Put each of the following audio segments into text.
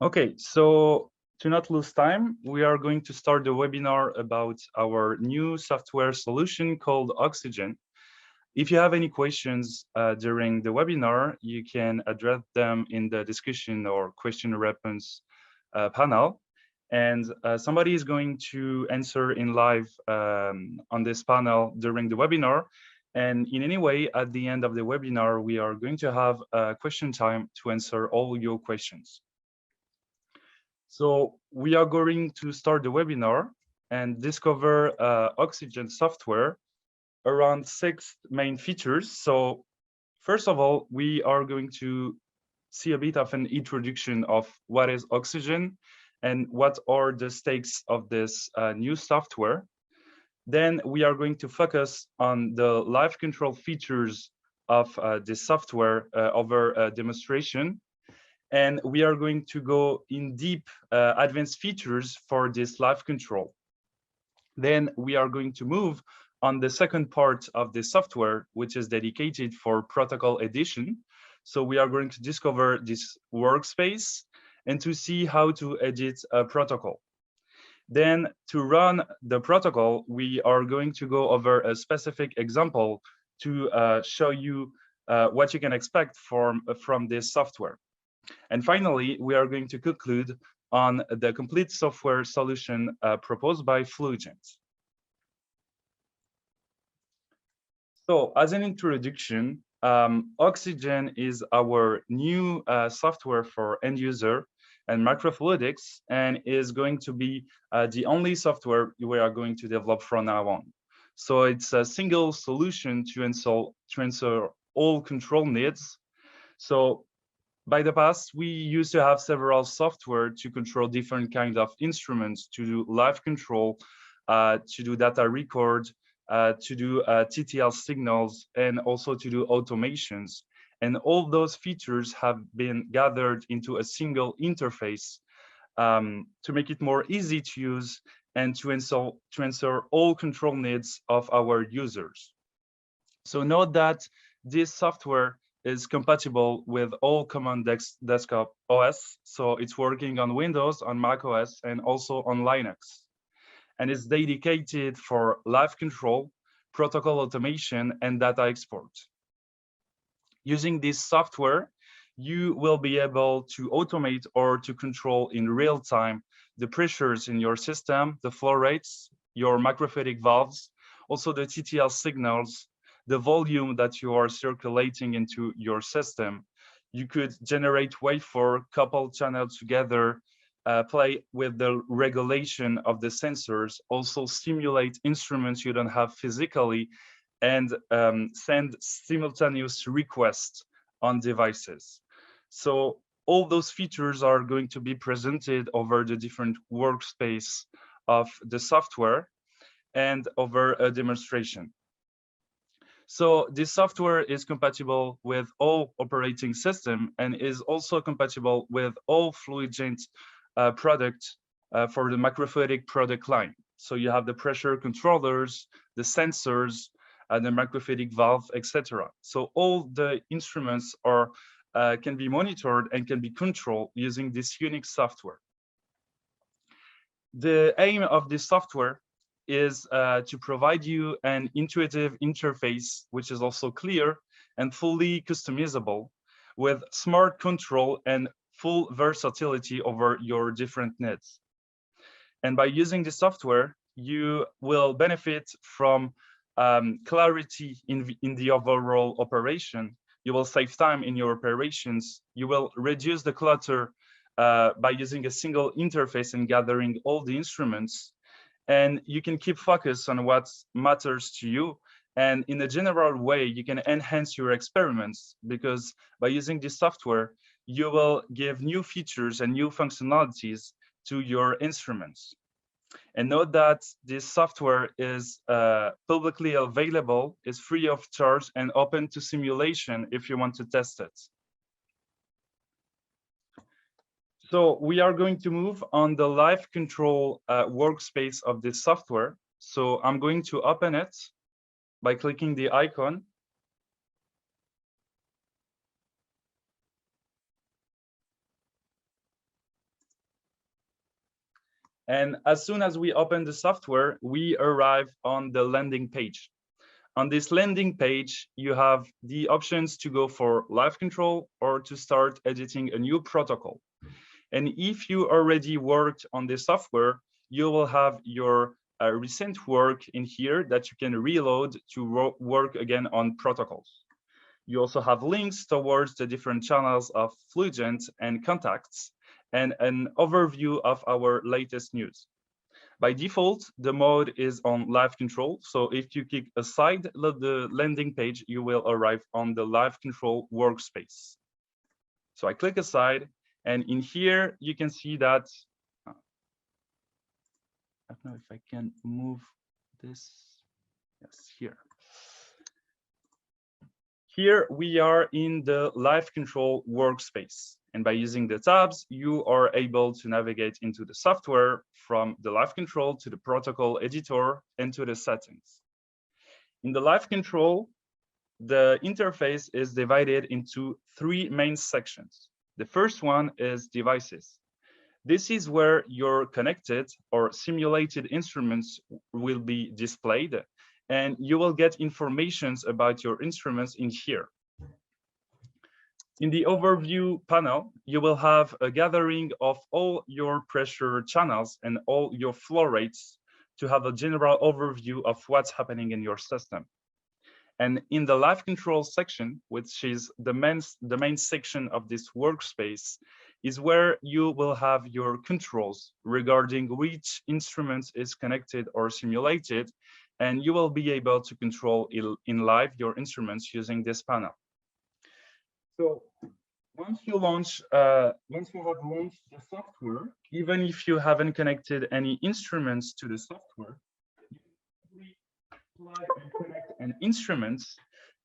Okay, so to not lose time, we are going to start the webinar about our new software solution called OxyGEN. If you have any questions during the webinar, you can address them in the discussion or question and response panel. And somebody is going to answer in live on this panel during the webinar. And in any way, at the end of the webinar, we are going to have a question time to answer all your questions. So we are going to start the webinar and discover OxyGEN software around 6 main features. So first of all, we are going to see a bit of an introduction of what is OxyGEN and what are the stakes of this new software. Then we are going to focus on the live control features of this software over a demonstration. And we are going to go in deep advanced features for this live control. Then we are going to move on the second part of the software, which is dedicated for protocol edition. So we are going to discover this workspace and to see how to edit a protocol. Then to run the protocol, we are going to go over a specific example to show you what you can expect from this software. And finally, we are going to conclude on the complete software solution proposed by Fluigent. So as an introduction, OxyGEN is our new software for end user and microfluidics, and is going to be the only software we are going to develop from now on. So it's a single solution to answer all control needs. So by the past, we used to have several software to control different kinds of instruments, to do live control, to do data record, to do TTL signals, and also to do automations. And all those features have been gathered into a single interface to make it more easy to use and to answer all control needs of our users. So note that this software is compatible with all common desktop OS. So it's working on Windows, on macOS, and also on Linux. And it's dedicated for live control, protocol automation, and data export. Using this software, you will be able to automate or to control in real time the pressures in your system, the flow rates, your microfluidic valves, also the TTL signals, the volume that you are circulating into your system. You could generate waveform, couple channels together, play with the regulation of the sensors, also simulate instruments you don't have physically, and send simultaneous requests on devices. So all those features are going to be presented over the different workspace of the software and over a demonstration. So this software is compatible with all operating systems and is also compatible with all Fluigent products for the microfluidic product line. So you have the pressure controllers, the sensors, the microfluidic valve, etc. So all the instruments are can be monitored and can be controlled using this unique software. The aim of this software is to provide you an intuitive interface, which is also clear and fully customizable, with smart control and full versatility over your different needs. And by using this software, you will benefit from clarity in the overall operation. You will save time in your operations. You will reduce the clutter by using a single interface and gathering all the instruments. And you can keep focus on what matters to you. And in a general way, you can enhance your experiments, because by using this software, you will give new features and new functionalities to your instruments. And note that this software is publicly available, is free of charge, and open to simulation if you want to test it. So we are going to move on the live control workspace of this software. So I'm going to open it by clicking the icon. And as soon as we open the software, we arrive on the landing page. On this landing page, you have the options to go for live control or to start editing a new protocol. And if you already worked on the software, you will have your recent work in here that you can reload to work again on protocols. You also have links towards the different channels of Fluigent and contacts, and an overview of our latest news. By default, the mode is on live control. So if you click aside the landing page, you will arrive on the live control workspace. So I click aside, and in here, you can see that, I don't know if I can move this. Yes, here. Here we are in the live control workspace. And by using the tabs, you are able to navigate into the software from the live control to the protocol editor and to the settings. In the live control, the interface is divided into three main sections. The first one is devices. This is where your connected or simulated instruments will be displayed, and you will get information about your instruments in here. In the overview panel, you will have a gathering of all your pressure channels and all your flow rates to have a general overview of what's happening in your system. And in the live control section, which is the main section of this workspace, is where you will have your controls regarding which instrument is connected or simulated, and you will be able to control in live your instruments using this panel. So once you have launched the software, even if you haven't connected any instruments to the software, you plug and connect an instrument,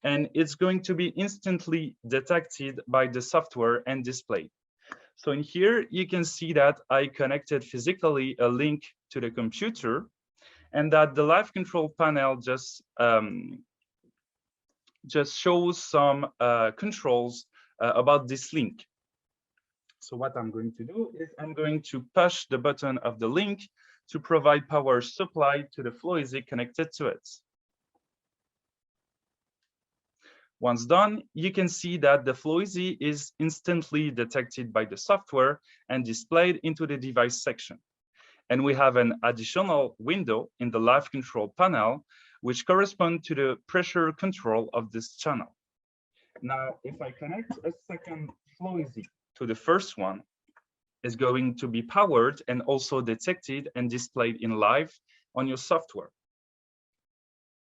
and it's going to be instantly detected by the software and displayed. So in here, you can see that I connected physically a link to the computer, and that the live control panel just shows some controls about this link. So what I'm going to do is I'm going to push the button of the link to provide power supply to the Fluigent connected to it. Once done, you can see that the Fluigent is instantly detected by the software and displayed into the device section. And we have an additional window in the live control panel, which corresponds to the pressure control of this channel. Now, if I connect a second Fluigent to the first one, it's going to be powered and also detected and displayed in live on your software.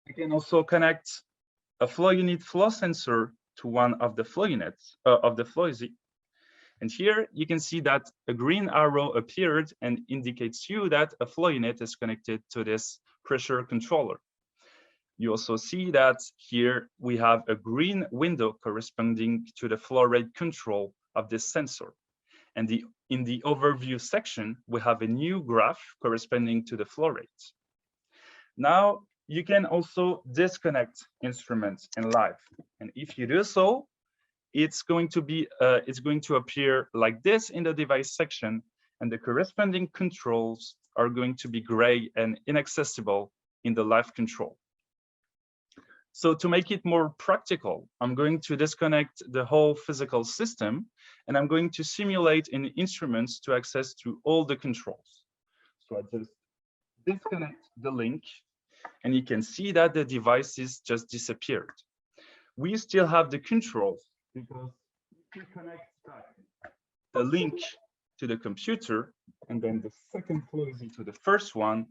You can also connect a flow unit flow sensor to one of the flow units of the Fluigent. And here you can see that a green arrow appeared and indicates you that a flow unit is connected to this pressure controller. You also see that here we have a green window corresponding to the flow rate control of this sensor. And in the overview section, we have a new graph corresponding to the flow rate. Now you can also disconnect instruments in live. And if you do so, it's going to appear like this in the device section, and the corresponding controls are going to be gray and inaccessible in the live control. So to make it more practical, I'm going to disconnect the whole physical system, and I'm going to simulate in instruments to access to all the controls. So I just disconnect the link, and you can see that the devices just disappeared. We still have the controls, because if you connect the link to the computer and then the second Fluigent to the first one,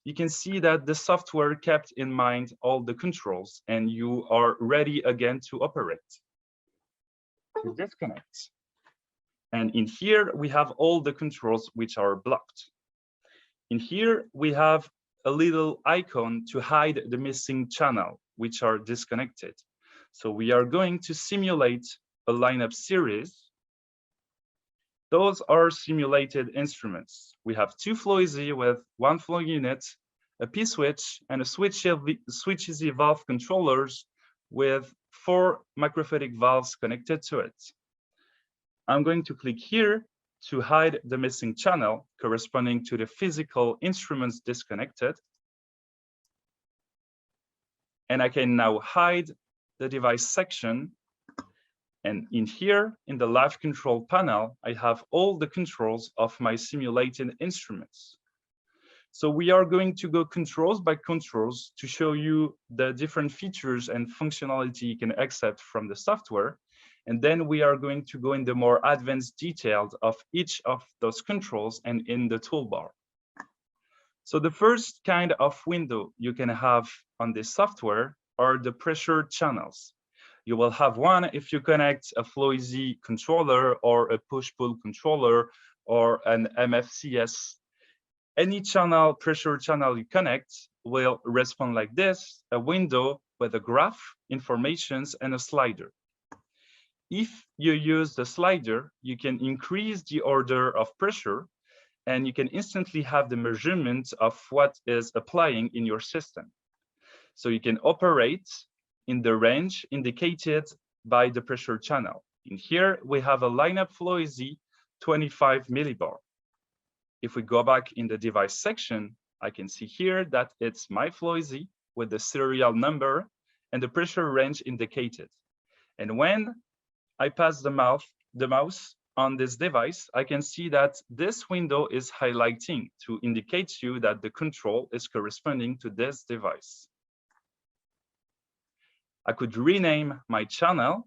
you can see that the software kept in mind all the controls and you are ready again to operate. To disconnect. And in here, we have all the controls which are blocked. In here, we have a little icon to hide the missing channel, which are disconnected. So we are going to simulate a lineup series. Those are simulated instruments. We have two Fluigent with one flow unit, a P-switch, and a switch-easy valve controllers with 4 microfluidic valves connected to it. I'm going to click here to hide the missing channel corresponding to the physical instruments disconnected. And I can now hide the device section. And in here, in the live control panel, I have all the controls of my simulated instruments. So we are going to go controls by controls to show you the different features and functionality you can accept from the software. And then we are going to go in the more advanced details of each of those controls and in the toolbar. So the first kind of window you can have on this software are the pressure channels. You will have one if you connect a Fluigent controller or a push-pull controller or an MFCS. Any channel, pressure channel you connect will respond like this, a window with a graph, informations, and a slider. If you use the slider, you can increase the order of pressure and you can instantly have the measurement of what is applying in your system. So you can operate in the range indicated by the pressure channel. In here, we have a lineup Fluigent 25 millibar. If we go back in the device section, I can see here that it's my Fluigent with the serial number and the pressure range indicated. And when I pass the mouse on this device, I can see that this window is highlighting to indicate to you that the control is corresponding to this device. I could rename my channel,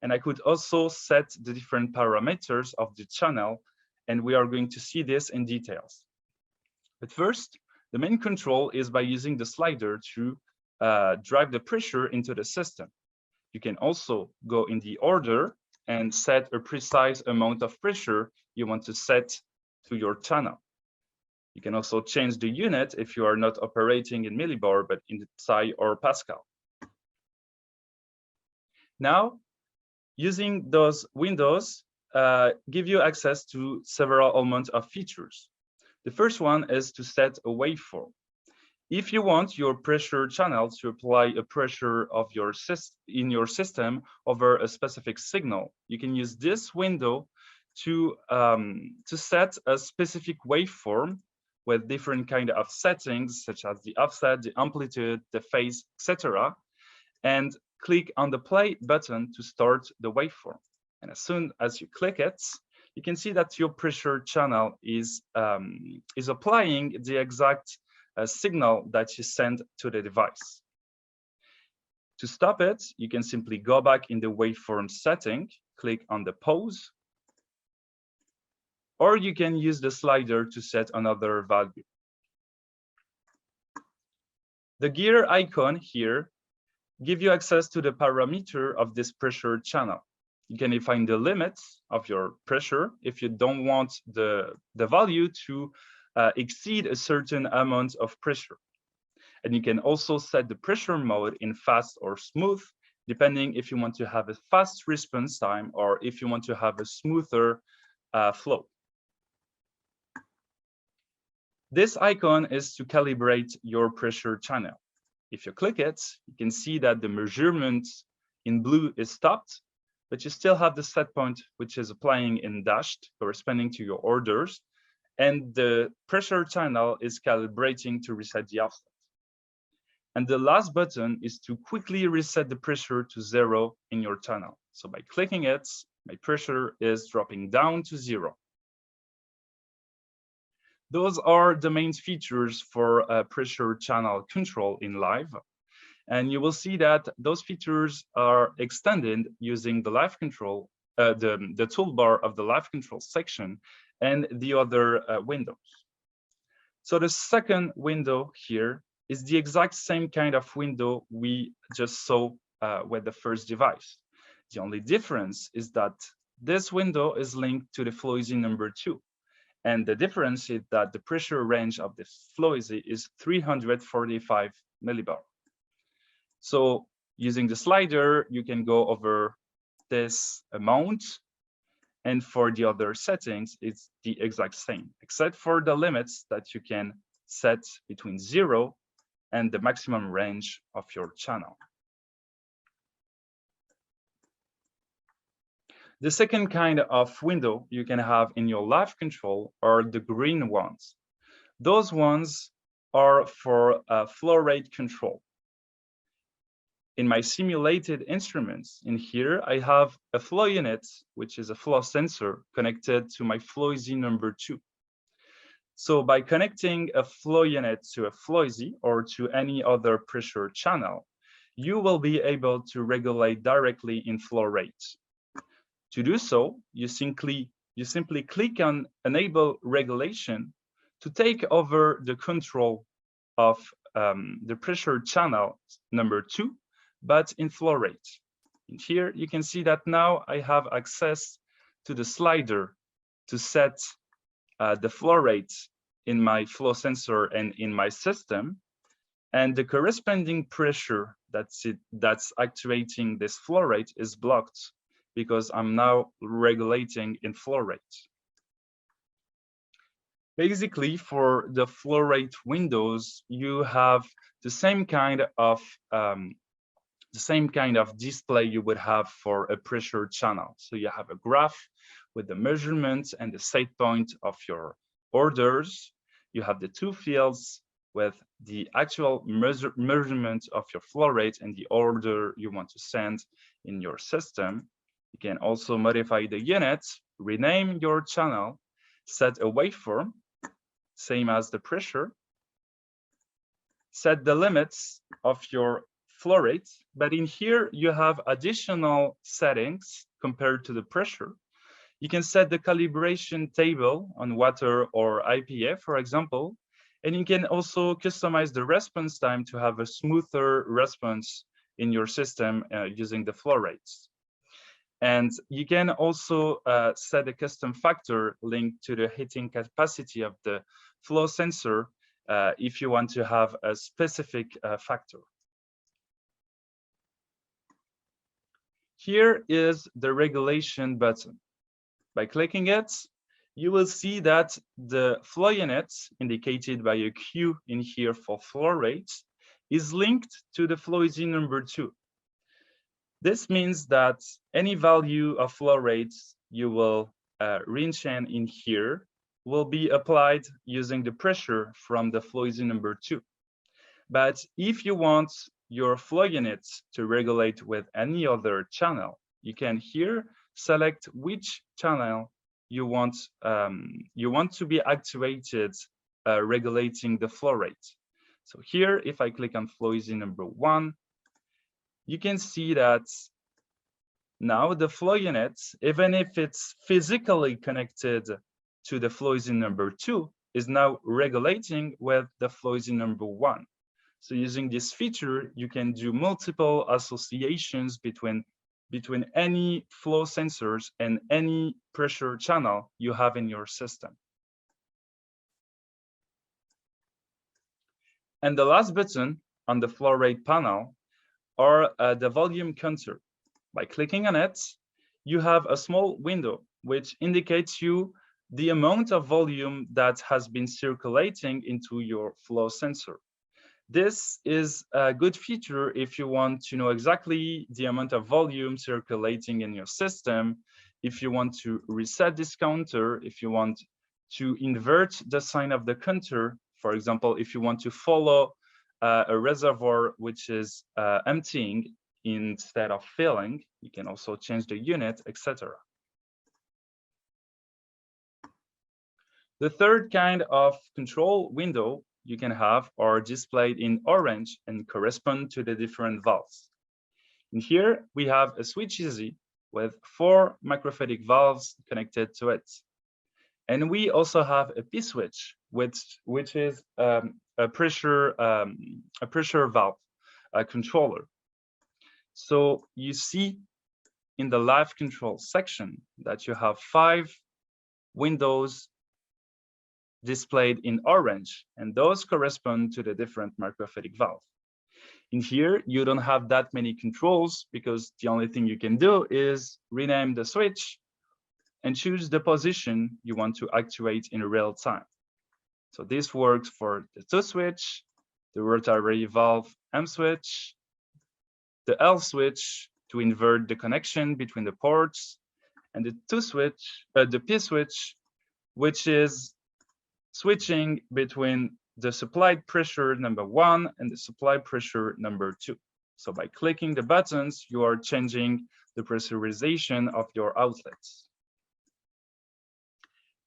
and I could also set the different parameters of the channel, and we are going to see this in details. But first, the main control is by using the slider to drive the pressure into the system. You can also go in the order and set a precise amount of pressure you want to set to your channel. You can also change the unit if you are not operating in millibar, but in psi or Pascal. Now, using those windows give you access to several amount of features. The first one is to set a waveform. If you want your pressure channel to apply a pressure of in your system over a specific signal, you can use this window to set a specific waveform with different kind of settings, such as the offset, the amplitude, the phase, etc. And click on the play button to start the waveform. And as soon as you click it, you can see that your pressure channel is applying the exact signal that you send to the device. To stop it, you can simply go back in the waveform setting, click on the pause, or you can use the slider to set another value. The gear icon here gives you access to the parameter of this pressure channel. You can define the limits of your pressure if you don't want the value to exceed a certain amount of pressure. And you can also set the pressure mode in fast or smooth, depending if you want to have a fast response time or if you want to have a smoother flow. This icon is to calibrate your pressure channel. If you click it, you can see that the measurement in blue is stopped, but you still have the set point, which is applying in dashed, corresponding to your orders, and the pressure channel is calibrating to reset the offset. And the last button is to quickly reset the pressure to 0 in your channel. So by clicking it, my pressure is dropping down to 0. Those are the main features for pressure channel control in live. And you will see that those features are extended using the live control, the toolbar of the live control section and the other windows. So the second window here is the exact same kind of window we just saw with the first device. The only difference is that this window is linked to the Fluigent number 2. And the difference is that the pressure range of the Fluigent is 345 millibar. So using the slider, you can go over this amount. And for the other settings, it's the exact same, except for the limits that you can set between 0 and the maximum range of your channel. The second kind of window you can have in your live control are the green ones. Those ones are for flow rate control. In my simulated instruments, in here, I have a flow unit, which is a flow sensor connected to my Fluigent number 2. So by connecting a flow unit to a Fluigent or to any other pressure channel, you will be able to regulate directly in flow rate. To do so, you simply click on Enable Regulation to take over the control of the pressure channel number 2, but in flow rate. And here you can see that now I have access to the slider to set the flow rate in my flow sensor and in my system, and the corresponding pressure that's actuating this flow rate is blocked because I'm now regulating in flow rate. Basically, for the flow rate windows, you have the same kind of display you would have for a pressure channel. So you have a graph with the measurement and the set point of your orders. You have the two fields with the actual measurement of your flow rate and the order you want to send in your system. You can also modify the unit, rename your channel, set a waveform, same as the pressure, set the limits of your flow rate, but in here you have additional settings compared to the pressure. You can set the calibration table on water or IPA, for example, and you can also customize the response time to have a smoother response in your system using the flow rates. And you can also set a custom factor linked to the heating capacity of the flow sensor if you want to have a specific factor. Here is the regulation button. By clicking it, you will see that the flow unit, indicated by a Q in here for flow rate, is linked to the Fluigent number 2. This means that any value of flow rates you will re-enchain in here will be applied using the pressure from the Fluigent number 2. But if you want your flow unit to regulate with any other channel, you can here select which channel you want to be activated regulating the flow rate. So here, if I click on Fluigent number 1, you can see that now the flow unit, even if it's physically connected to the Fluigent number 2, is now regulating with the Fluigent number 1. So using this feature, you can do multiple associations between any flow sensors and any pressure channel you have in your system. And the last button on the flow rate panel are the volume counter. By clicking on it, you have a small window which indicates you the amount of volume that has been circulating into your flow sensor. This is a good feature if you want to know exactly the amount of volume circulating in your system, if you want to reset this counter, if you want to invert the sign of the counter. For example, if you want to follow a reservoir which is emptying instead of filling, you can also change the unit, etc. The third kind of control window you can have are displayed in orange and correspond to the different valves. In here, we have a switch easy with 4 microfluidic valves connected to it. And we also have a P-switch, which is a pressure valve, a controller. So you see in the live control section that you have 5 windows displayed in orange, and those correspond to the different microfluidic valve. In here, you don't have that many controls because the only thing you can do is rename the switch and choose the position you want to actuate in real time. So this works for the 2 switch, the rotary valve M switch, the L switch to invert the connection between the ports, and the P switch, which is switching between the supplied pressure number 1 and the supplied pressure number 2. So by clicking the buttons, you are changing the pressurization of your outlets.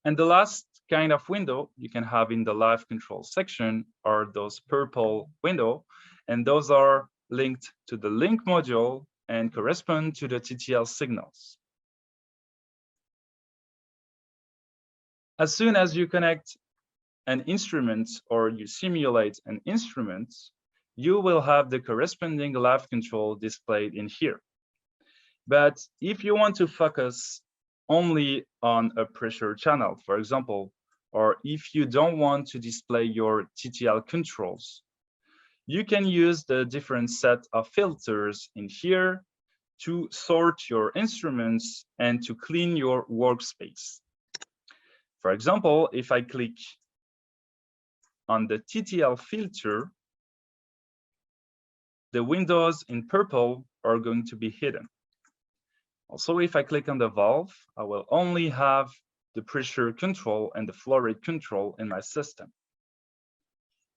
And the last kind of window you can have in the live control section are those purple window, and those are linked to the link module and correspond to the TTL signals. As soon as you connect an instrument or you simulate an instrument, you will have the corresponding live control displayed in here. But if you want to focus only on a pressure channel, for example, or if you don't want to display your TTL controls, you can use the different set of filters in here to sort your instruments and to clean your workspace. For example, if I click on the TTL filter, the windows in purple are going to be hidden. Also, if I click on the valve, I will only have the pressure control and the flow rate control in my system.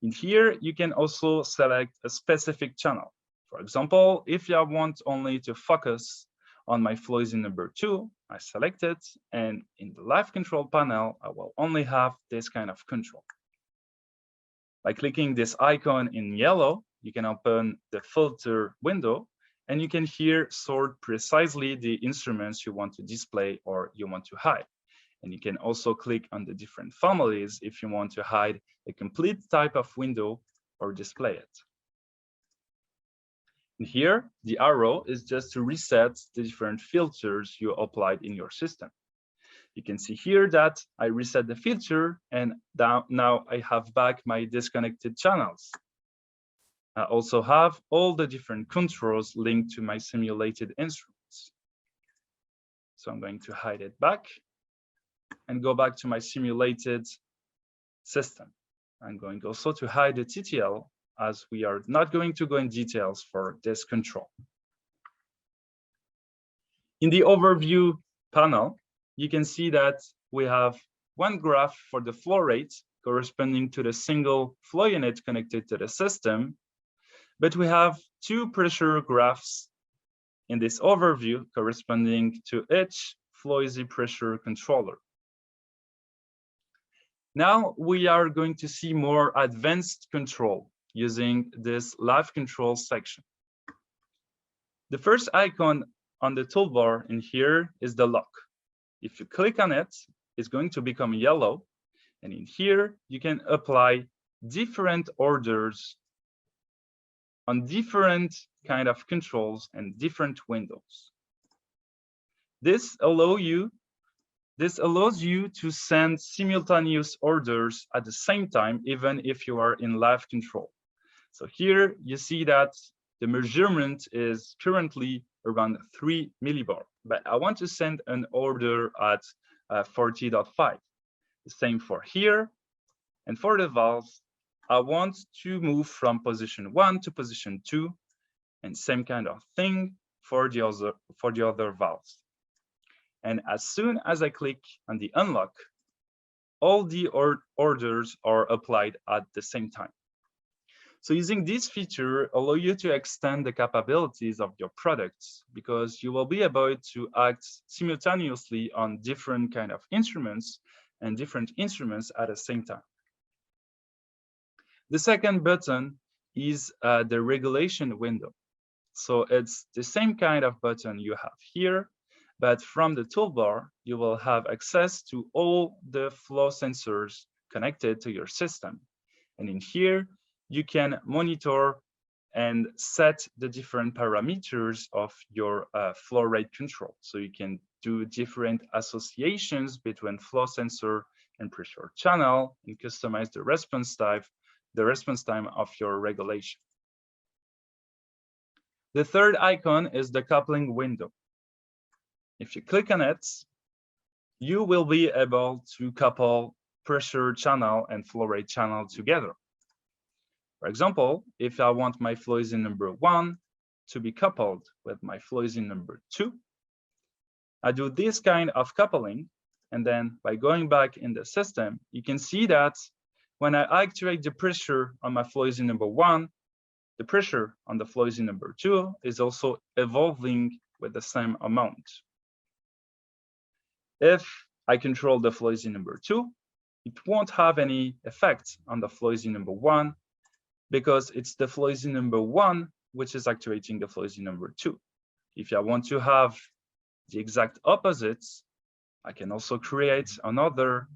In here, you can also select a specific channel. For example, if I want only to focus on my Fluigent number 2, I select it, and in the live control panel, I will only have this kind of control. By clicking this icon in yellow, you can open the filter window, and you can here sort precisely the instruments you want to display or you want to hide. And you can also click on the different families if you want to hide a complete type of window or display it. And here, the arrow is just to reset the different filters you applied in your system. You can see here that I reset the filter, and now I have back my disconnected channels. I also have all the different controls linked to my simulated instruments. So I'm going to hide it back and go back to my simulated system. I'm going also to hide the TTL, as we are not going to go in details for this control. In the overview panel, you can see that we have one graph for the flow rate corresponding to the single flow unit connected to the system, but we have two pressure graphs in this overview corresponding to each flow easy pressure controller. Now we are going to see more advanced control using this live control section. The first icon on the toolbar in here is the lock. If you click on it, it's going to become yellow. And in here, you can apply different orders on different kind of controls and different windows. This allows you to send simultaneous orders at the same time, even if you are in live control. So here you see that the measurement is currently around 3 millibar, but I want to send an order at 40.5. The same for here. And for the valves, I want to move from position 1 to position 2, and same kind of thing for the other valves. And as soon as I click on the unlock, all the orders are applied at the same time. So using this feature allow you to extend the capabilities of your products, because you will be able to act simultaneously on different kind of instruments and different instruments at the same time. The second button is the regulation window. So it's the same kind of button you have here, but from the toolbar, you will have access to all the flow sensors connected to your system. And in here, you can monitor and set the different parameters of your flow rate control. So you can do different associations between flow sensor and pressure channel and customize the response time of your regulation. The third icon is the coupling window. If you click on it, you will be able to couple pressure channel and flow rate channel together. For example, if I want my Fluigent number 1 to be coupled with my Fluigent number 2, I do this kind of coupling, and then by going back in the system, you can see that when I activate the pressure on my Fluigent number 1, the pressure on the Fluigent number 2 is also evolving with the same amount. If I control the Fluigent number 2, it won't have any effect on the Fluigent number 1 because it's the Fluigent number 1 which is activating the Fluigent number 2. If I want to have the exact opposites, I can also create another.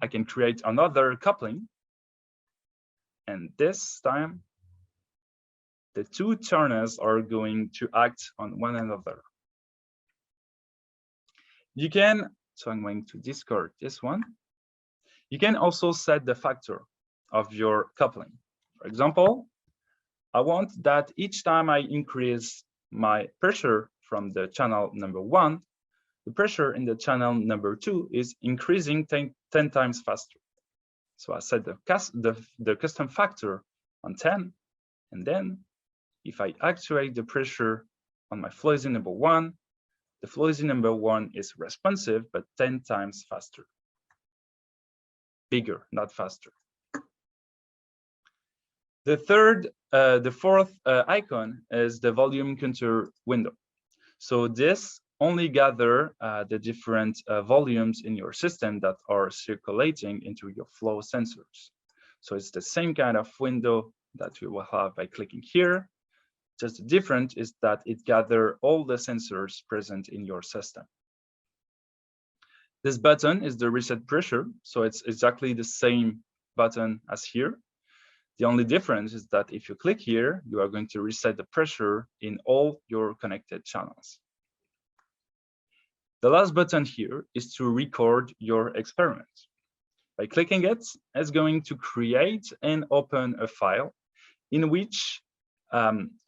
I can create another coupling, and this time the two turners are going to act on one another. You can, so I'm going to discard this one. You can also set the factor of your coupling. For example, I want that each time I increase my pressure from the channel number 1, the pressure in the channel number 2 is increasing 10 times faster. So I set the custom factor on 10, and then if I activate the pressure on my Fluigent number 1, the Fluigent number 1 is responsive, but 10 times faster. Bigger, not faster. The fourth icon is the volume counter window. So this only gather the different volumes in your system that are circulating into your flow sensors. So it's the same kind of window that we will have by clicking here. Just the difference is that it gathers all the sensors present in your system. This button is the reset pressure, so it's exactly the same button as here. The only difference is that if you click here, you are going to reset the pressure in all your connected channels. The last button here is to record your experiment. By clicking it, it's going to create and open a file in which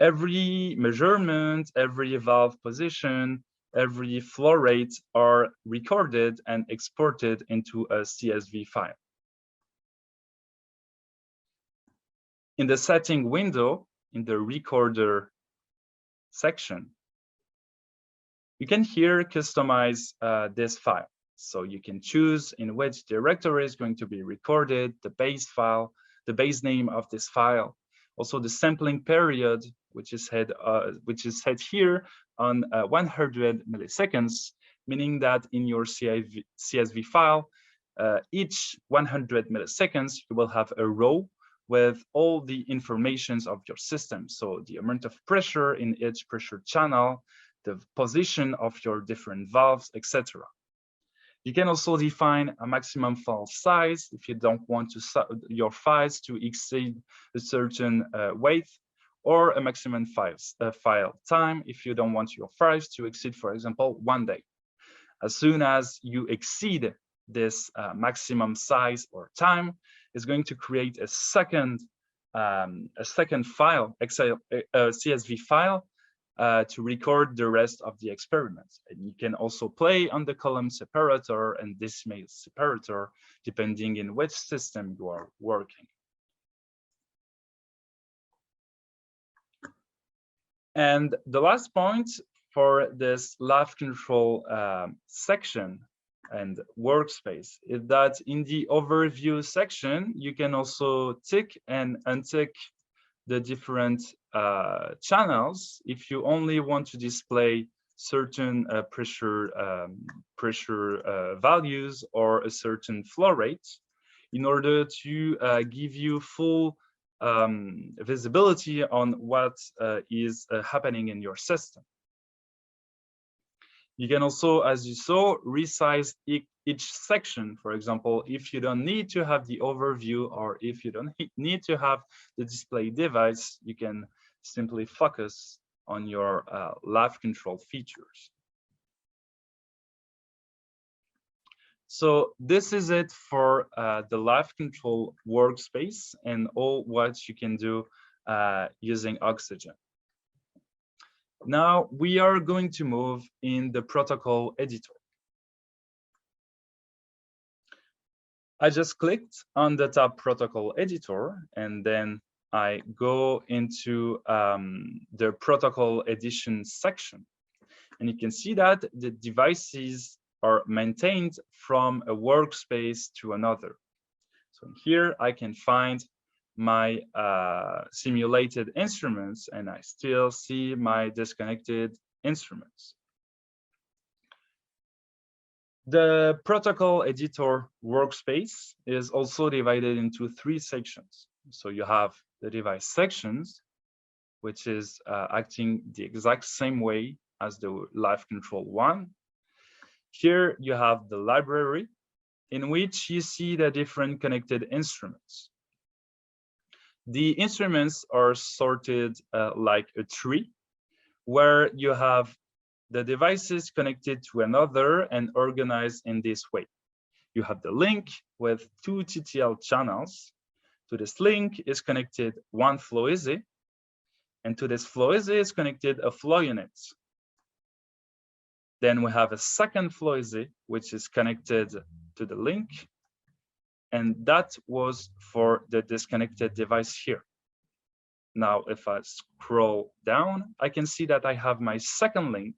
every measurement, every valve position, every flow rate are recorded and exported into a CSV file. In the setting window, in the recorder section, you can here customize this file. So you can choose in which directory is going to be recorded, the base file, the base name of this file, also the sampling period, which is set here on 100 milliseconds, meaning that in your CSV file, each 100 milliseconds, you will have a row with all the informations of your system. So the amount of pressure in each pressure channel, the position of your different valves, etc. You can also define a maximum file size if you don't want your files to exceed a certain weight, or a maximum file time if you don't want your files to exceed, for example, 1 day. As soon as you exceed this maximum size or time, it's going to create a second file, CSV file, to record the rest of the experiment. And you can also play on the column separator and decimal separator, depending in which system you are working. And the last point for this lab control section and workspace is that in the overview section, you can also tick and untick the different channels if you only want to display certain pressure values or a certain flow rate, in order to give you full visibility on what is happening in your system. You can also, as you saw, resize each section. For example, if you don't need to have the overview, or if you don't need to have the display device, you can simply focus on your lab control features. So this is it for the lab control workspace and all what you can do using OxyGEN. Now we are going to move in the protocol editor. I just clicked on the tab protocol editor, and then I go into the protocol edition section. And you can see that the devices are maintained from a workspace to another. So here I can find my simulated instruments, and I still see my disconnected instruments. The protocol editor workspace is also divided into 3 sections. So you have the device sections, which is acting the exact same way as the live control one. Here you have the library, in which you see the different connected instruments. The instruments are sorted like a tree, where you have the devices connected to another and organized in this way. You have the link with 2 TTL channels. To this link is connected 1 Fluigent, and to this Fluigent is connected a Fluigent. Then we have a second Fluigent, which is connected to the link, and that was for the disconnected device here. Now, if I scroll down, I can see that I have my second link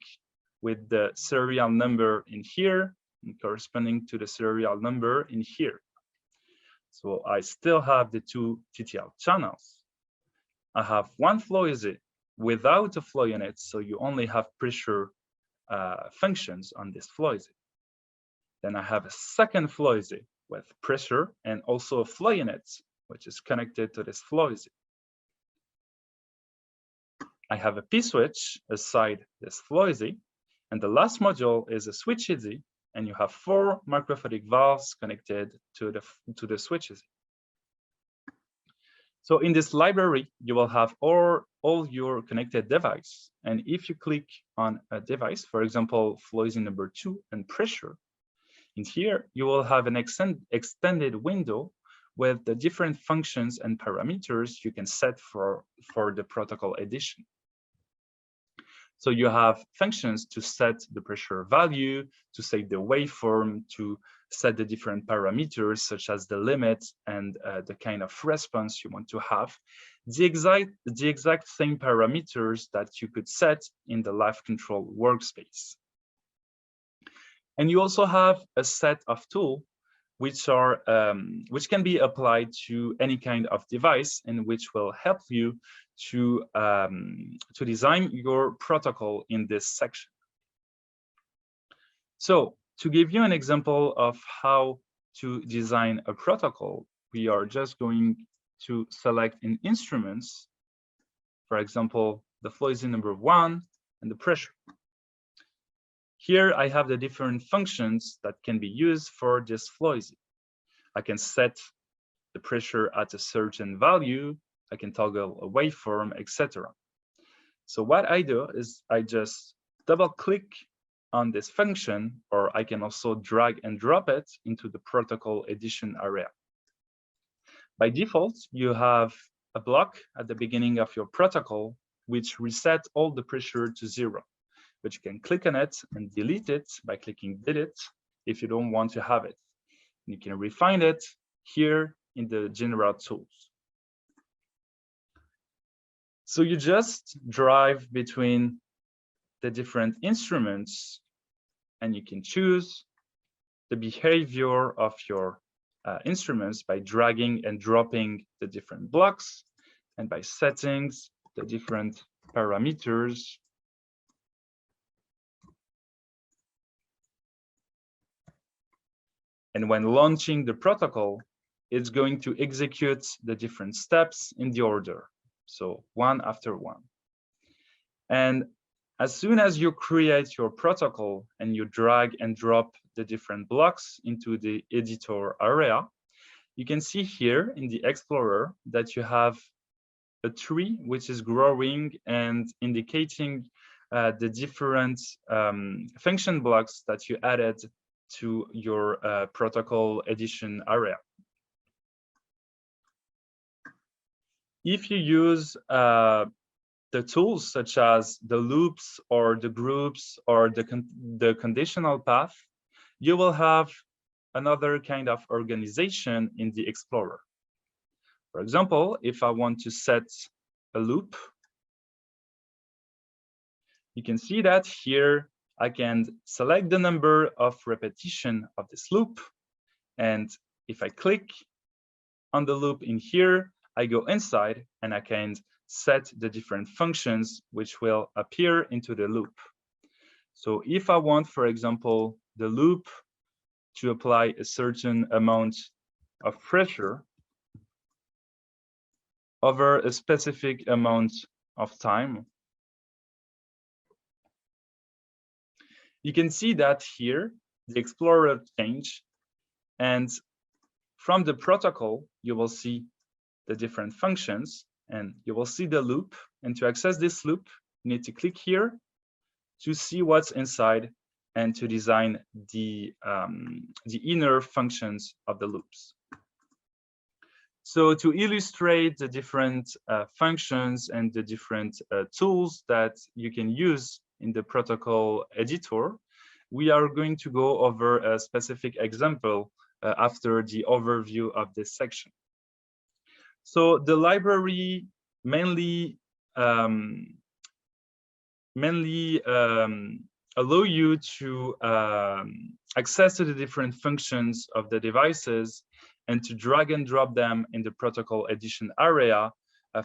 with the serial number in here and corresponding to the serial number in here. So I still have the 2 TTL channels. I have 1 Fluigent without a Fluigent, so you only have pressure functions on this Fluigent. Then I have a second Fluigent with pressure and also a Fluigent, which is connected to this Fluigent. I have a P-switch aside this Fluigent, and the last module is a switch ID, and you have 4 microfluidic valves connected to the switches. So in this library, you will have all your connected devices. And if you click on a device, for example, Fluigent number 2 and pressure, in here, you will have an extended window with the different functions and parameters you can set for the protocol edition. So you have functions to set the pressure value, to set the waveform, to set the different parameters, such as the limit and the kind of response you want to have. The exact same parameters that you could set in the live control workspace. And you also have a set of tools which can be applied to any kind of device, and which will help you to design your protocol in this section. So to give you an example of how to design a protocol, we are just going to select in instruments, for example, the Fluigent number 1 and the pressure. Here I have the different functions that can be used for this Fluigent. I can set the pressure at a certain value, I can toggle a waveform, etc. So what I do is I just double click on this function, or I can also drag and drop it into the protocol edition area. By default, you have a block at the beginning of your protocol, which resets all the pressure to 0. But you can click on it and delete it by clicking delete if you don't want to have it. And you can refine it here in the general tools. So you just drive between the different instruments, and you can choose the behavior of your instruments by dragging and dropping the different blocks, and by settings the different parameters. And when launching the protocol, it's going to execute the different steps in the order. So one after one. And as soon as you create your protocol and you drag and drop the different blocks into the editor area, you can see here in the Explorer that you have a tree which is growing and indicating the different function blocks that you added to your protocol edition area. If you use the tools such as the loops or the groups or the conditional path, you will have another kind of organization in the Explorer. For example, if I want to set a loop, you can see that here I can select the number of repetition of this loop. And if I click on the loop in here, I go inside and I can set the different functions which will appear into the loop. So if I want, for example, the loop to apply a certain amount of pressure over a specific amount of time, you can see that here the Explorer changed, and from the protocol you will see the different functions and you will see the loop. And to access this loop, you need to click here to see what's inside and to design the inner functions of the loops. So to illustrate the different functions and the different tools that you can use in the protocol editor, we are going to go over a specific example after the overview of this section. So the library mainly allow you to access to the different functions of the devices and to drag and drop them in the protocol edition area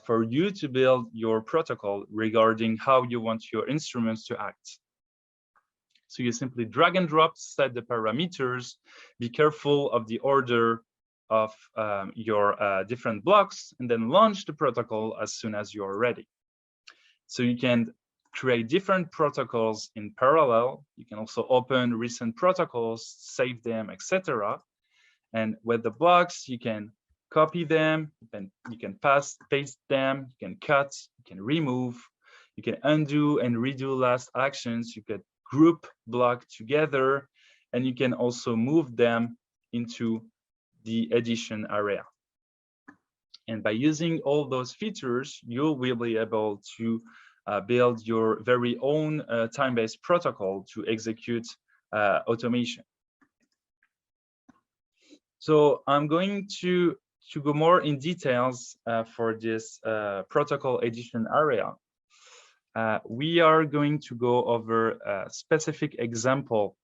for you to build your protocol regarding how you want your instruments to act. So you simply drag and drop, set the parameters, be careful of the order of your different blocks, and then launch the protocol as soon as you're ready. So you can create different protocols in parallel. You can also open recent protocols, save them, etc. And with the blocks, you can copy them, you can paste them, you can cut, you can remove, you can undo and redo last actions, you can group block together, and you can also move them into the edition area. And by using all those features, you will be able to build your very own time-based protocol to execute automation. So I'm going to go more in details for this protocol edition area. We are going to go over a specific example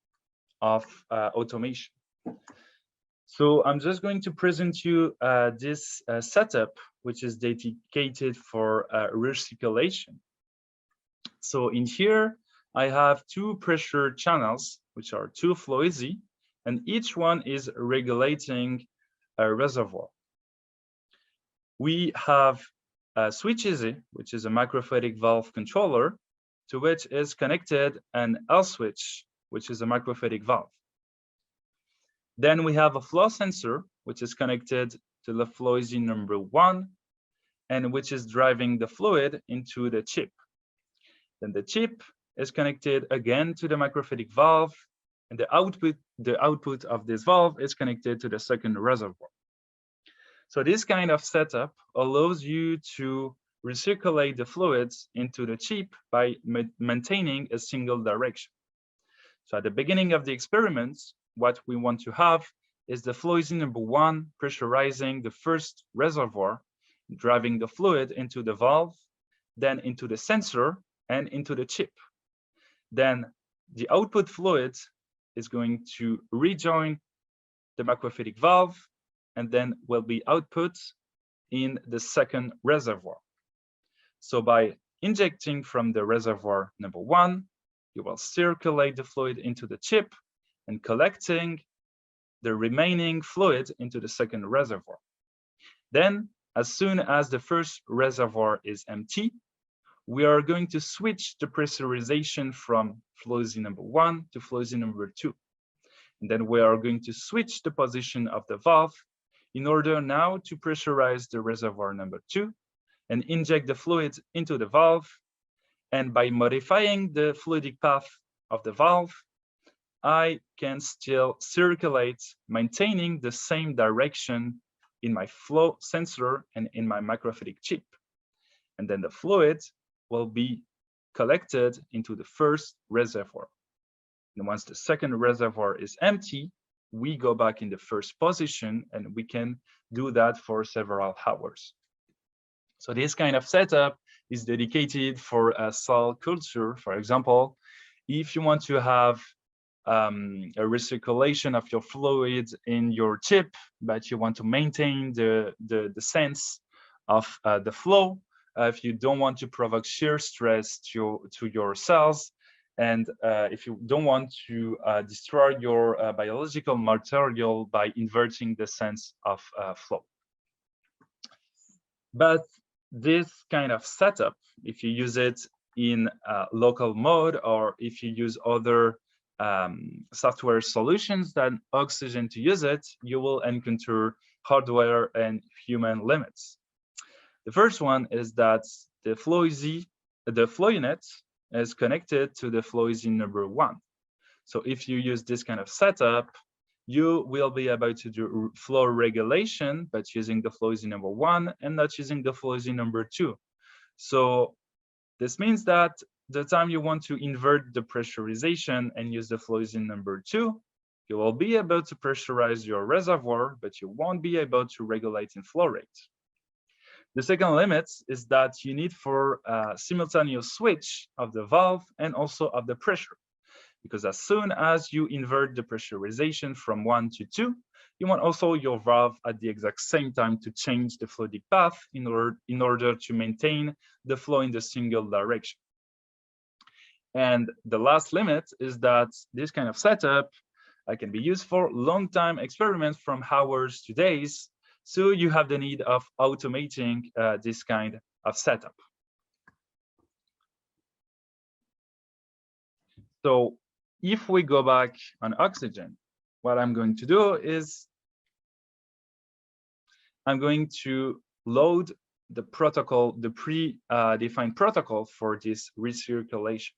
of automation. So I'm just going to present you this setup, which is dedicated for recirculation. So in here, I have two pressure channels, which are two Fluigent, and each one is regulating a reservoir. We have a switch easy, which is a microfluidic valve controller, to which is connected an L switch, which is a microfluidic valve. Then we have a flow sensor, which is connected to the Fluigent number 1, and which is driving the fluid into the chip. Then the chip is connected again to the microfluidic valve, and the output of this valve is connected to the second reservoir. So this kind of setup allows you to recirculate the fluids into the chip by maintaining a single direction. So at the beginning of the experiment, what we want to have is the Fluigent number 1 pressurizing the first reservoir, driving the fluid into the valve, then into the sensor, and into the chip. Then the output fluid is going to rejoin the microfluidic valve and then will be output in the second reservoir. So by injecting from the reservoir number 1, you will circulate the fluid into the chip and collecting the remaining fluid into the second reservoir. Then, as soon as the first reservoir is empty, we are going to switch the pressurization from Fluigent number 1 to Fluigent number 2. And then we are going to switch the position of the valve in order now to pressurize the reservoir number 2 and inject the fluid into the valve. And by modifying the fluidic path of the valve, I can still circulate, maintaining the same direction in my flow sensor and in my microfluidic chip. And then the fluid will be collected into the first reservoir. And once the second reservoir is empty, we go back in the first position, and we can do that for several hours. So this kind of setup is dedicated for a cell culture. For example, if you want to have a recirculation of your fluid in your chip, but you want to maintain the sense of the flow, if you don't want to provoke shear stress to your cells, and if you don't want to destroy your biological material by inverting the sense of flow. But this kind of setup, if you use it in local mode, or if you use other software solutions than OxyGEN to use it, you will encounter hardware and human limits. The first one is that the Fluigent is connected to the Fluigent number 1. So if you use this kind of setup, you will be able to do flow regulation, but using the Fluigent number 1 and not using the Fluigent number 2. So this means that the time you want to invert the pressurization and use the Fluigent number 2, you will be able to pressurize your reservoir, but you won't be able to regulate in flow rate. The second limit is that you need for a simultaneous switch of the valve and also of the pressure, because as soon as you invert the pressurization from 1 to 2, you want also your valve at the exact same time to change the fluidic path in order to maintain the flow in the single direction. And the last limit is that this kind of setup can be used for long-time experiments from hours to days. So you have the need of automating this kind of setup. So if we go back on OxyGEN, what I'm going to do is I'm going to load the protocol, the pre-defined protocol for this recirculation.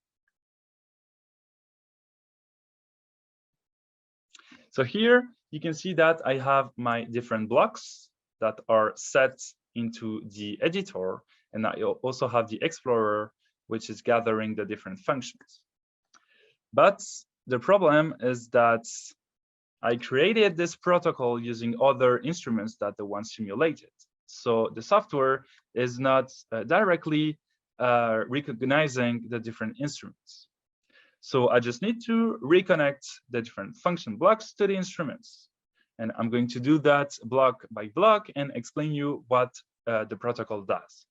So here you can see that I have my different blocks that are set into the editor, and I also have the explorer, which is gathering the different functions. But the problem is that I created this protocol using other instruments that the one simulated. So the software is not directly recognizing the different instruments. So I just need to reconnect the different function blocks to the instruments. And I'm going to do that block by block and explain you what the protocol does.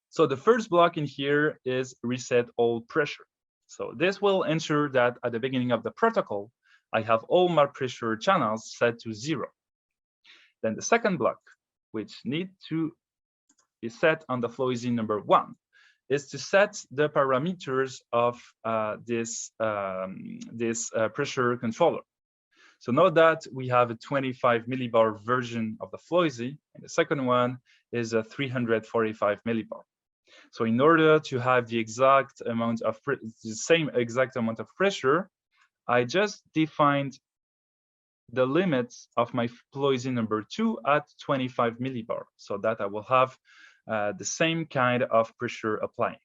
So the first block in here is reset all pressure. So this will ensure that at the beginning of the protocol, I have all my pressure channels set to 0. Then the second block, which need to be set on the Fluigent number 1, is to set the parameters of this pressure controller. So note that we have a 25 millibar version of the Fluigent, and the second one is a 345 millibar. So in order to have the exact amount of the same exact amount of pressure, I just defined the limits of my Fluigent number 2 at 25 millibar, so that I will have the same kind of pressure applying.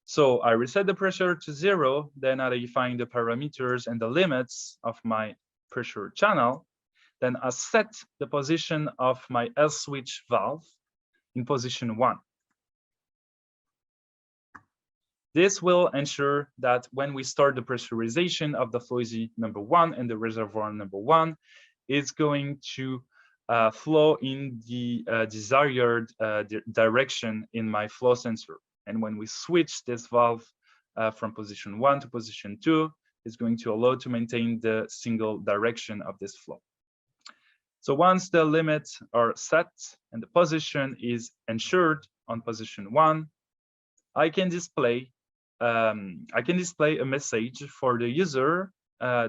So I reset the pressure to 0, then I define the parameters and the limits of my pressure channel. Then I set the position of my L-switch valve in position 1. This will ensure that when we start the pressurization of the Fluigent number 1 and the reservoir number 1, it's going to flow in the desired direction in my flow sensor. And when we switch this valve from position 1 to position 2, it's going to allow to maintain the single direction of this flow. So once the limits are set and the position is ensured on position 1, I can display a message for the user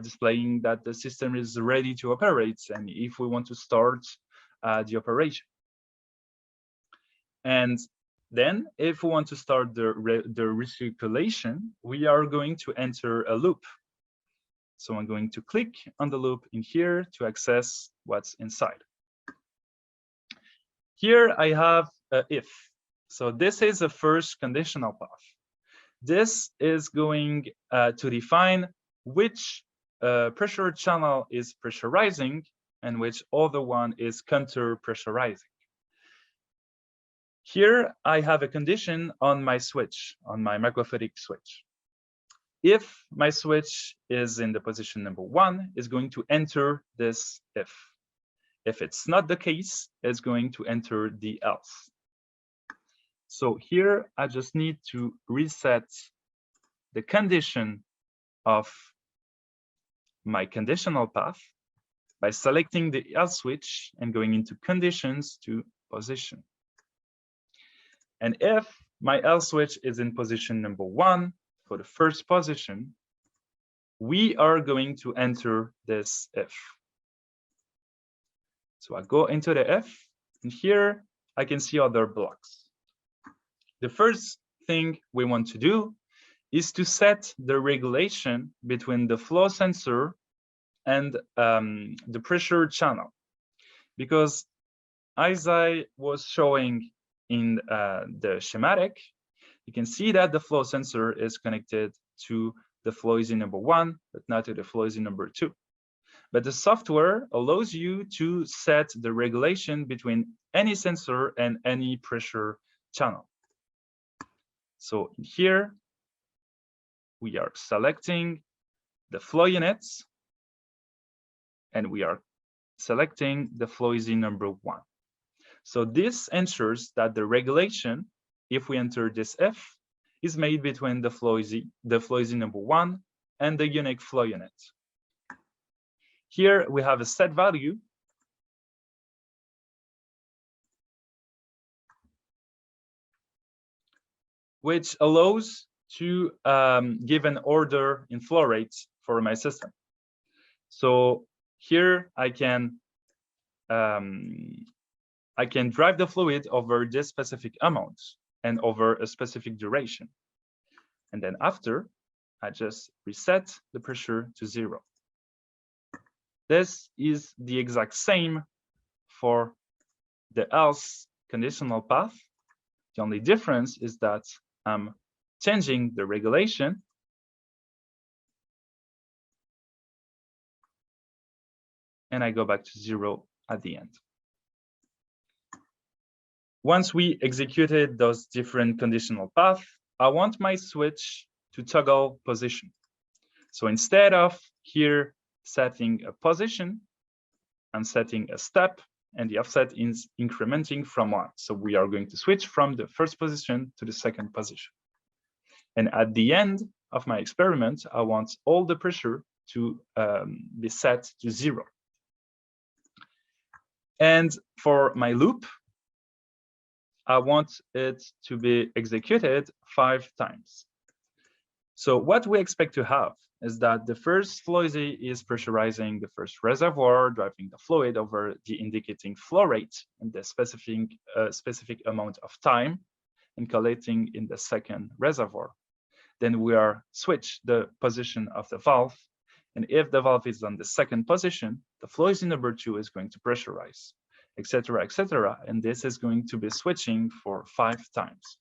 displaying that the system is ready to operate, and if we want to start the operation. And then if we want to start the recirculation, we are going to enter a loop. So I'm going to click on the loop in here to access what's inside. Here I have a if. So this is the first conditional path. This is going to define which pressure channel is pressurizing and which other one is counter pressurizing. Here I have a condition on my switch, on my microfluidic switch. If my switch is in the position number 1, it's going to enter this if. If it's not the case, it's going to enter the else. So here I just need to reset the condition of my conditional path by selecting the else switch and going into conditions to position. And if my else switch is in position number 1 for the first position, we are going to enter this if. So I go into the if, and here I can see other blocks. The first thing we want to do is to set the regulation between the flow sensor and the pressure channel. Because as I was showing in the schematic, you can see that the flow sensor is connected to the Fluigent number 1, but not to the Fluigent number 2. But the software allows you to set the regulation between any sensor and any pressure channel. So here we are selecting the flow units, and we are selecting the Fluigent number 1. So this ensures that the regulation, if we enter this if, is made between the Fluigent number 1 and the unique flow unit. Here we have a set value which allows to give an order in flow rate for my system. So here I can drive the fluid over this specific amount and over a specific duration. And then after, I just reset the pressure to 0. This is the exact same for the else conditional path. The only difference is that I'm changing the regulation and I go back to 0 at the end. Once we executed those different conditional paths, I want my switch to toggle position. So instead of here setting a position, I'm setting a step, and the offset is incrementing from 1. So we are going to switch from the first position to the second position. And at the end of my experiment, I want all the pressure to be set to 0. And for my loop, I want it to be executed 5 times. So what we expect to have is that the first Fluigent is pressurizing the first reservoir, driving the fluid over the indicating flow rate and the specific amount of time, and collecting in the second reservoir. Then we are switch the position of the valve, and if the valve is on the second position, the Fluigent number 2 is going to pressurize, etc., etc., and this is going to be switching for 5 times.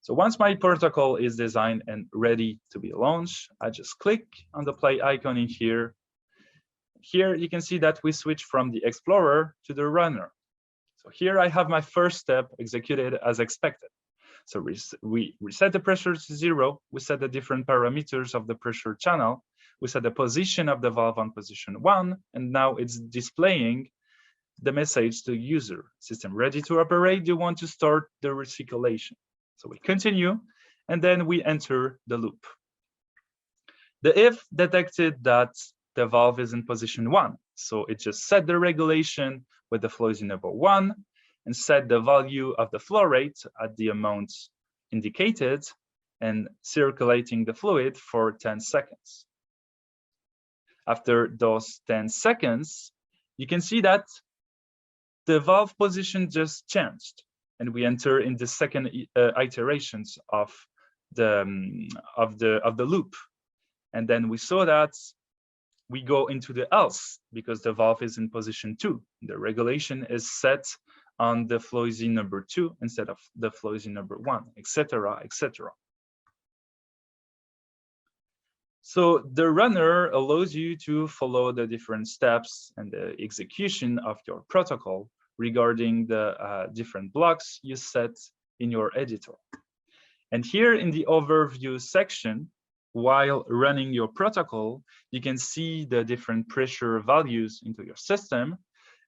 So once my protocol is designed and ready to be launched, I just click on the play icon in here. Here you can see that we switch from the Explorer to the Runner. So here I have my first step executed as expected. So we reset the pressure to 0. We set the different parameters of the pressure channel. We set the position of the valve on position 1, and now it's displaying the message to user. System ready to operate. Do you want to start the recirculation? So we continue, and then we enter the loop. The if detected that the valve is in position 1. So it just set the regulation with the Fluigent number 1 and set the value of the flow rate at the amount indicated and circulating the fluid for 10 seconds. After those 10 seconds, you can see that the valve position just changed, and we enter in the second iterations of the loop. And then we saw that we go into the else because the valve is in position 2. The regulation is set on the Fluigent number 2 instead of the Fluigent number 1, etc., etc. So the runner allows you to follow the different steps and the execution of your protocol regarding the different blocks you set in your editor. And here in the overview section, while running your protocol, you can see the different pressure values into your system,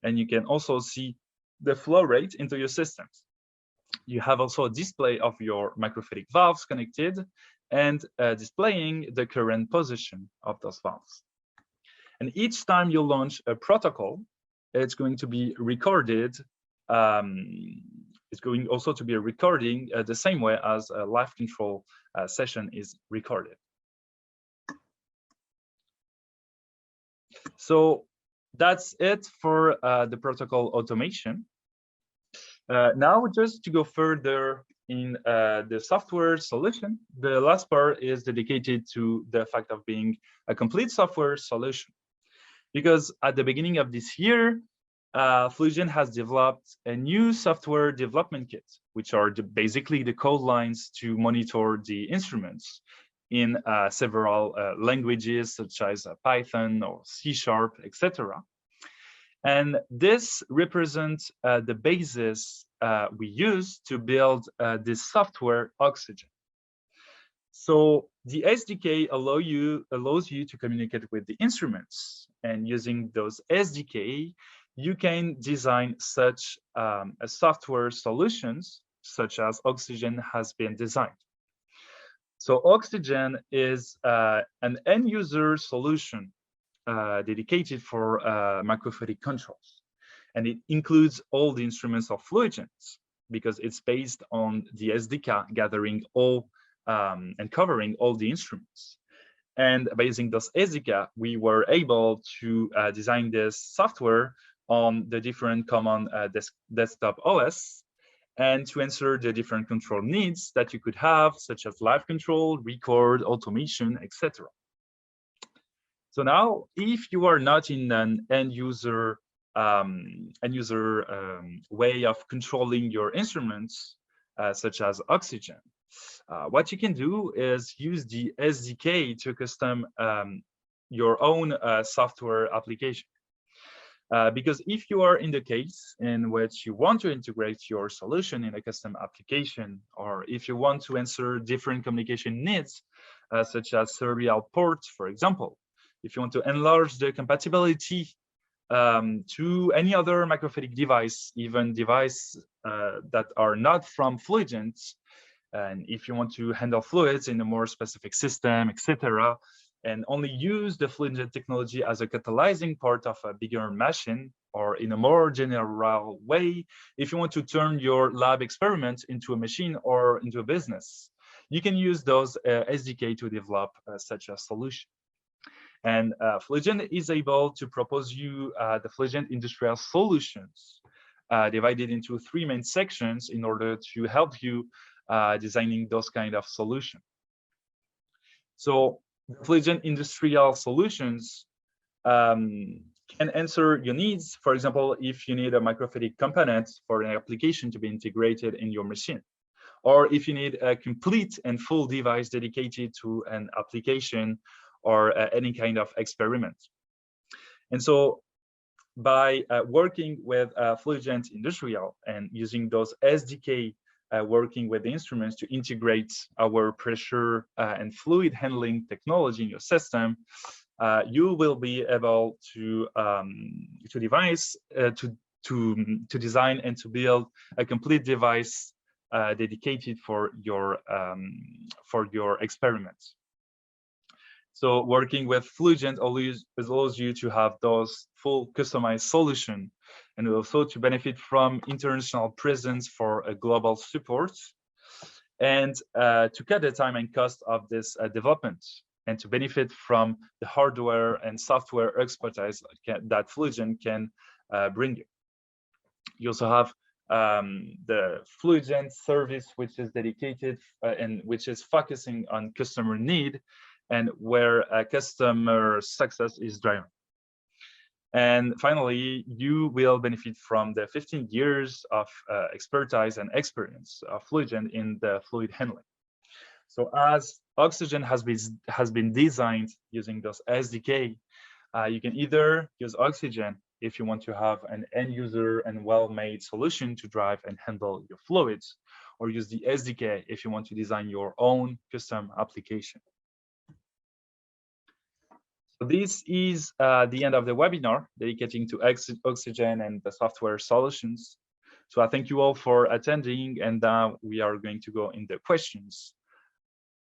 and you can also see the flow rate into your systems. You have also a display of your microfluidic valves connected and displaying the current position of those valves. And each time you launch a protocol, it's going to be recorded. It's going also to be a recording the same way as a live control session is recorded. So that's it for the protocol automation. Now, just to go further in the software solution, the last part is dedicated to the fact of being a complete software solution. Because at the beginning of this year, Fluigent has developed a new software development kit, which are basically the code lines to monitor the instruments in several languages such as Python or C#, etc. And this represents the basis we use to build this software OxyGEN. So the SDK allows you to communicate with the instruments, and using those SDK, you can design such software solutions such as OxyGEN has been designed. So OxyGEN is an end-user solution dedicated for microfluidic controls, and it includes all the instruments of Fluigent because it's based on the SDK gathering all and covering all the instruments. And by using those SDK, we were able to design this software on the different common desktop OS and to answer the different control needs that you could have, such as live control, record, automation, etc. So now, if you are not in an end-user way of controlling your instruments, such as OxyGEN, what you can do is use the SDK to custom your own software application. Because if you are in the case in which you want to integrate your solution in a custom application, or if you want to answer different communication needs, such as serial ports, for example, if you want to enlarge the compatibility to any other microfluidic device, even devices that are not from Fluigent, and if you want to handle fluids in a more specific system, etc., and only use the Fluigent technology as a catalyzing part of a bigger machine, or in a more general way, if you want to turn your lab experiment into a machine or into a business, you can use those SDK to develop such a solution. And Fluigent is able to propose you the Fluigent industrial solutions divided into 3 main sections in order to help you designing those kind of solutions. So Fluigent industrial solutions can answer your needs. For example, if you need a microfluidic component for an application to be integrated in your machine, or if you need a complete and full device dedicated to an application or any kind of experiment. And so by working with Fluigent Industrial and using those SDK, working with the instruments to integrate our pressure and fluid handling technology in your system, you will be able to design and to build a complete device dedicated for your experiments. So working with Fluigent allows you to have those full customized solution, and also to benefit from international presence for a global support, and to cut the time and cost of this development, and to benefit from the hardware and software expertise that Fluigent can bring you. You also have the Fluigent service, which is dedicated and which is focusing on customer need, and where customer success is driven. And finally, you will benefit from the 15 years of expertise and experience of Fluigent in the fluid handling. So as OxyGEN has been designed using those SDK, you can either use OxyGEN if you want to have an end user and well-made solution to drive and handle your fluids, or use the SDK if you want to design your own custom application. So this is the end of the webinar dedicating to OxyGEN and the software solutions. So I thank you all for attending, and we are going to go in the questions.